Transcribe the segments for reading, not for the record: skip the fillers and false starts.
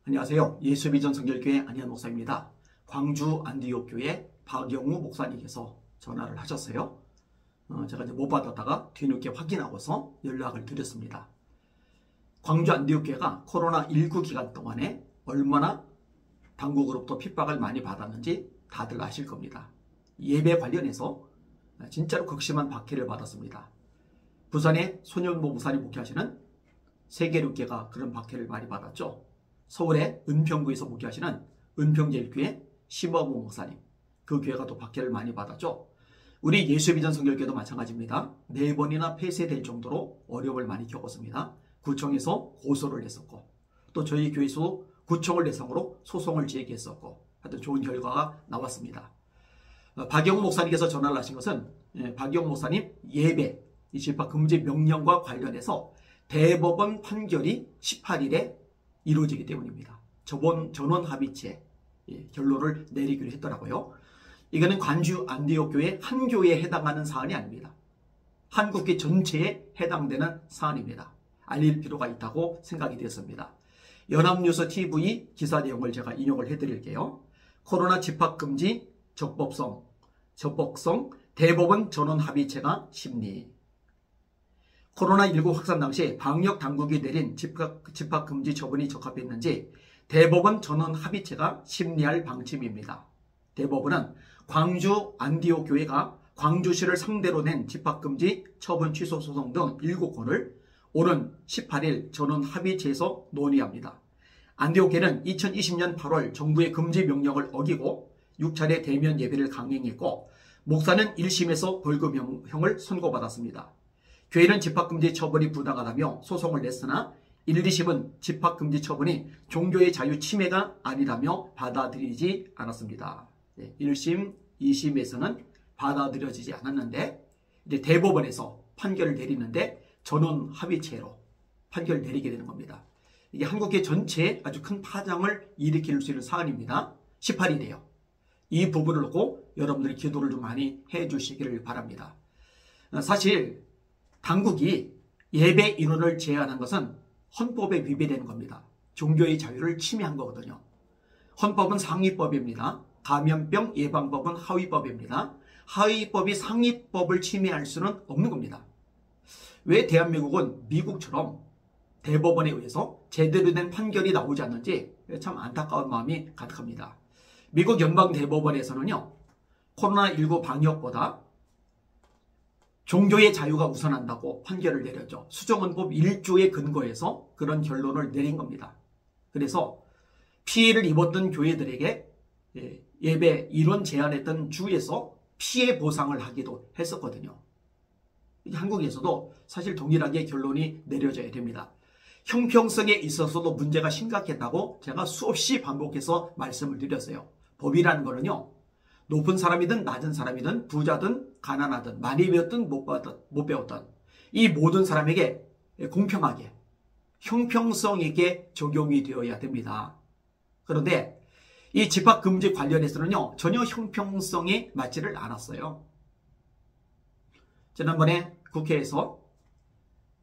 안녕하세요. 예수비전 성결교회 안희연 목사입니다. 광주 안디옥교회 박영우 목사님께서 전화를 하셨어요. 제가 이제 못 받았다가 뒤늦게 확인하고서 연락을 드렸습니다. 광주 안디옥교회가 코로나19 기간 동안에 얼마나 당국으로부터 핍박을 많이 받았는지 다들 아실 겁니다. 예배 관련해서 진짜로 극심한 박해를 받았습니다. 부산의 손영보 목사님 목회하시는 세계육교회가 그런 박해를 많이 받았죠. 서울의 은평구에서 목회하시는 은평제일교회 심어보 목사님, 그 교회가 또 박해를 많이 받았죠. 우리 예수비전 성결교회도 마찬가지입니다. 4번이나 폐쇄될 정도로 어려움을 많이 겪었습니다. 구청에서 고소를 했었고, 또 저희 교회에서 구청을 대상으로 소송을 제기했었고, 하여튼 좋은 결과가 나왔습니다. 박영우 목사님께서 전화를 하신 것은 박영우 목사님 예배 이 집합 금지 명령과 관련해서 대법원 판결이 18일에 이루어지기 때문입니다. 전원 합의체 결론을 내리기로 했더라고요. 이거는 광주 안디옥교회 한 교회에 해당하는 사안이 아닙니다. 한국교 전체에 해당되는 사안입니다. 알릴 필요가 있다고 생각이 되었습니다. 연합뉴스 TV 기사 내용을 제가 인용을 해드릴게요. 코로나 집합금지 적법성 대법원 전원 합의체가 심리. 코로나19 확산 당시 방역 당국이 내린 집합금지 처분이 적합했는지 대법원 전원 합의체가 심리할 방침입니다. 대법원은 광주 안디옥 교회가 광주시를 상대로 낸 집합금지 처분 취소 소송 등 7건을 오는 18일 전원 합의체에서 논의합니다. 안디옥 교회는 2020년 8월 정부의 금지 명령을 어기고 6차례 대면 예배를 강행했고, 목사는 1심에서 벌금형을 선고받았습니다. 교회는 집합금지 처분이 부당하다며 소송을 냈으나 1, 2심은 집합금지 처분이 종교의 자유 침해가 아니라며 받아들이지 않았습니다. 1심, 2심에서는 받아들여지지 않았는데 이제 대법원에서 판결을 내리는데 전원 합의체로 판결을 내리게 되는 겁니다. 이게 한국계 전체에 아주 큰 파장을 일으킬 수 있는 사안입니다. 18일이에요. 이 부분을 놓고 여러분들이 기도를 좀 많이 해주시기를 바랍니다. 사실 당국이 예배 인원을 제한한 것은 헌법에 위배되는 겁니다. 종교의 자유를 침해한 거거든요. 헌법은 상위법입니다. 감염병 예방법은 하위법입니다. 하위법이 상위법을 침해할 수는 없는 겁니다. 왜 대한민국은 미국처럼 대법원에 의해서 제대로 된 판결이 나오지 않는지 참 안타까운 마음이 가득합니다. 미국 연방대법원에서는요, 코로나19 방역보다 종교의 자유가 우선한다고 판결을 내렸죠. 수정헌법 1조에 근거해서 그런 결론을 내린 겁니다. 그래서 피해를 입었던 교회들에게 예배 인원 제한했던 주에서 피해 보상을 하기도 했었거든요. 한국에서도 사실 동일하게 결론이 내려져야 됩니다. 형평성에 있어서도 문제가 심각했다고 제가 수없이 반복해서 말씀을 드렸어요. 법이라는 거는요, 높은 사람이든 낮은 사람이든 부자든 가난하든 많이 배웠든 못 배웠든 이 모든 사람에게 공평하게 형평성 있게 적용이 되어야 됩니다. 그런데 이 집합금지 관련해서는요, 전혀 형평성이 맞지를 않았어요. 지난번에 국회에서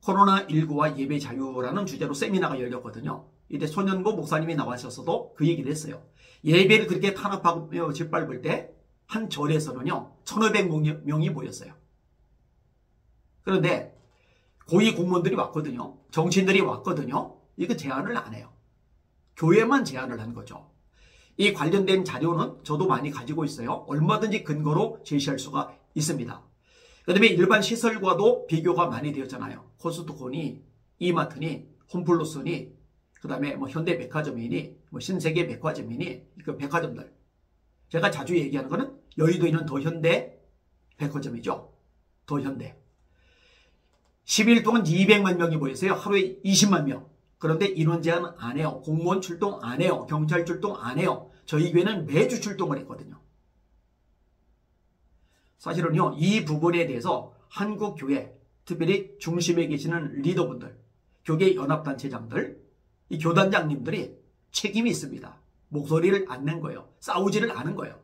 코로나19와 예배 자유라는 주제로 세미나가 열렸거든요. 이때 손현보 목사님이 나와셔서도 그 얘기를 했어요. 예배를 그렇게 탄압하며 짓밟을 때 한 절에서는요 1500명이 모였어요. 그런데 고위 공무원들이 왔거든요. 정치인들이 왔거든요. 이거 제한을 안 해요. 교회만 제한을 한 거죠. 이 관련된 자료는 저도 많이 가지고 있어요. 얼마든지 근거로 제시할 수가 있습니다. 그 다음에 일반 시설과도 비교가 많이 되었잖아요. 코스트코니, 이마트니, 홈플러스니, 그 다음에 뭐 현대백화점이니, 뭐 신세계 백화점이니, 그 백화점들. 제가 자주 얘기하는 거는 여의도에 있는 더현대 백화점이죠. 더현대. 10일 동안 200만 명이 모였어요. 하루에 20만 명. 그런데 인원 제한 안 해요. 공무원 출동 안 해요. 경찰 출동 안 해요. 저희 교회는 매주 출동을 했거든요. 사실은요, 이 부분에 대해서 한국교회, 특별히 중심에 계시는 리더분들, 교계 연합단체장들, 이 교단장님들이 책임이 있습니다. 목소리를 안 낸 거예요. 싸우지를 않은 거예요.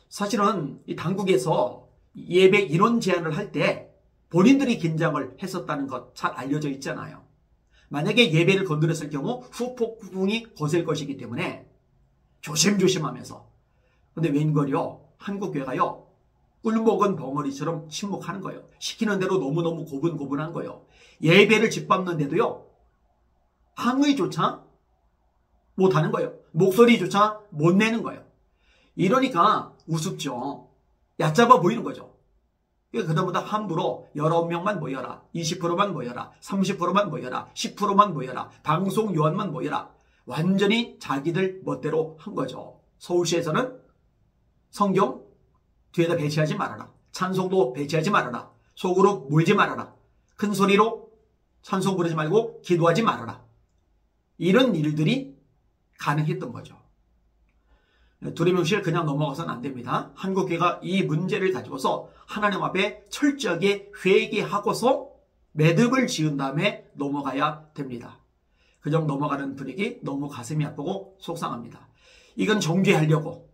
사실은 이 당국에서 예배 인원 제한을 할 때 본인들이 긴장을 했었다는 것 잘 알려져 있잖아요. 만약에 예배를 건드렸을 경우 후폭풍이 거셀 것이기 때문에 조심조심하면서. 근데 웬걸요, 한국교회가요, 꿀먹은 벙어리처럼 침묵하는 거예요. 시키는 대로 너무너무 고분고분한 거예요. 예배를 짓밟는데도요, 항의조차 못하는 거예요. 목소리조차 못 내는 거예요. 이러니까 우습죠. 얕잡아 보이는 거죠. 그다음부터 함부로 19명만 모여라, 20%만 모여라, 30%만 모여라, 10%만 모여라, 방송 요한만 모여라. 완전히 자기들 멋대로 한 거죠. 서울시에서는 성경 뒤에다 배치하지 말아라, 찬송도 배치하지 말아라, 속으로 몰지 말아라, 큰 소리로 찬송 부르지 말고 기도하지 말아라. 이런 일들이 가능했던 거죠. 두리명실 그냥 넘어가서는 안 됩니다. 한국교회가 이 문제를 가지고서 하나님 앞에 철저하게 회개하고서 매듭을 지은 다음에 넘어가야 됩니다. 그냥 넘어가는 분위기 너무 가슴이 아프고 속상합니다. 이건 정죄하려고,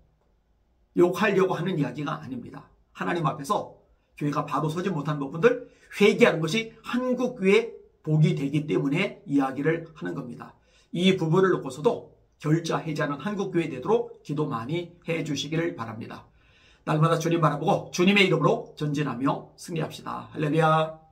욕하려고 하는 이야기가 아닙니다. 하나님 앞에서 교회가 바로 서지 못한 부분들 회개하는 것이 한국교회의 복이 되기 때문에 이야기를 하는 겁니다. 이 부분을 놓고서도 결자 해제하는 한국교회 되도록 기도 많이 해주시기를 바랍니다. 날마다 주님 바라보고 주님의 이름으로 전진하며 승리합시다. 할렐루야.